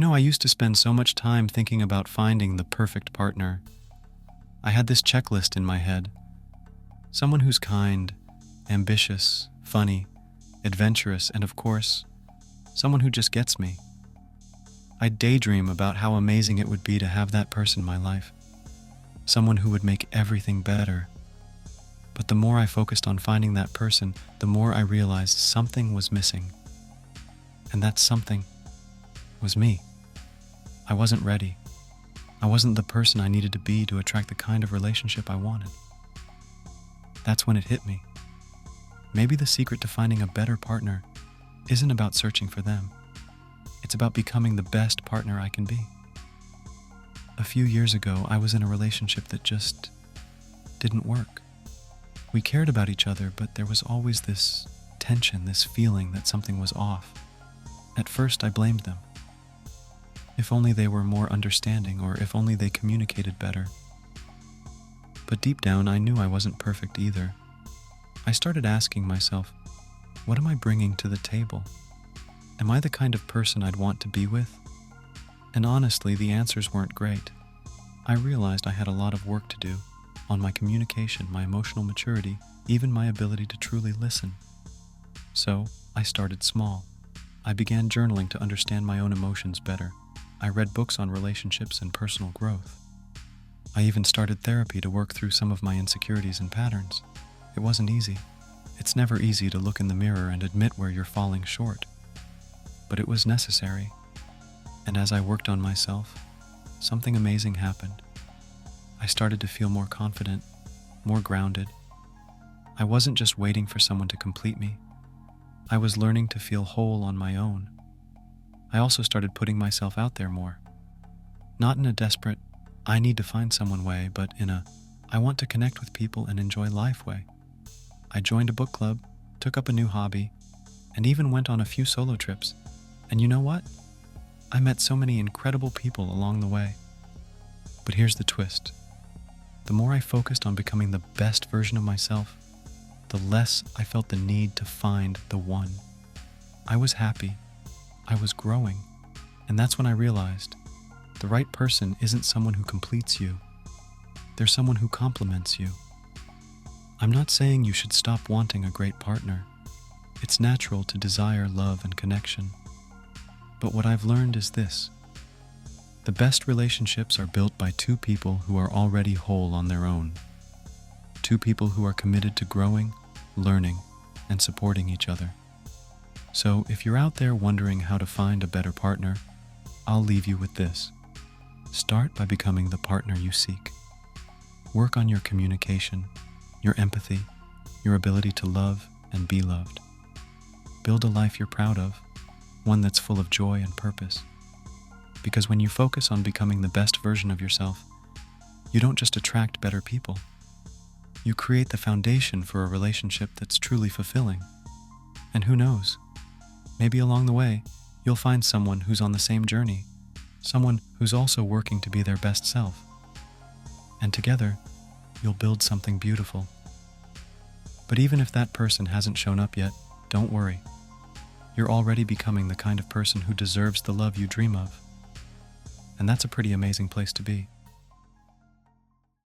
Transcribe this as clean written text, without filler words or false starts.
I used to spend so much time thinking about finding the perfect partner. I had this checklist in my head. Someone who's kind, ambitious, funny, adventurous, and of course, someone who just gets me. I'd daydream about how amazing it would be to have that person in my life. Someone who would make everything better. But the more I focused on finding that person, the more I realized something was missing. And that something was me. I wasn't ready. I wasn't the person I needed to be to attract the kind of relationship I wanted. That's when it hit me. Maybe the secret to finding a better partner isn't about searching for them. It's about becoming the best partner I can be. A few years ago, I was in a relationship that just didn't work. We cared about each other, but there was always this tension, this feeling that something was off. At first, I blamed them. If only they were more understanding, or if only they communicated better. But deep down, I knew I wasn't perfect either. I started asking myself, what am I bringing to the table? Am I the kind of person I'd want to be with? And honestly, the answers weren't great. I realized I had a lot of work to do on my communication, my emotional maturity, even my ability to truly listen. So, I started small. I began journaling to understand my own emotions better. I read books on relationships and personal growth. I even started therapy to work through some of my insecurities and patterns. It wasn't easy. It's never easy to look in the mirror and admit where you're falling short. But it was necessary. And as I worked on myself, something amazing happened. I started to feel more confident, more grounded. I wasn't just waiting for someone to complete me. I was learning to feel whole on my own. I also started putting myself out there more. Not in a desperate, I need to find someone way, but in a, I want to connect with people and enjoy life way. I joined a book club, took up a new hobby, and even went on a few solo trips. And you know what? I met so many incredible people along the way. But here's the twist. The more I focused on becoming the best version of myself, the less I felt the need to find the one. I was happy. I was growing. And that's when I realized the right person isn't someone who completes you. They're someone who complements you. I'm not saying you should stop wanting a great partner. It's natural to desire love and connection. But what I've learned is this. The best relationships are built by two people who are already whole on their own. Two people who are committed to growing, learning, and supporting each other. So if you're out there wondering how to find a better partner, I'll leave you with this. Start by becoming the partner you seek. Work on your communication, your empathy, your ability to love and be loved. Build a life you're proud of, one that's full of joy and purpose. Because when you focus on becoming the best version of yourself, you don't just attract better people. You create the foundation for a relationship that's truly fulfilling. And who knows, maybe along the way, you'll find someone who's on the same journey, someone who's also working to be their best self. And together, you'll build something beautiful. But even if that person hasn't shown up yet, don't worry. You're already becoming the kind of person who deserves the love you dream of. And that's a pretty amazing place to be.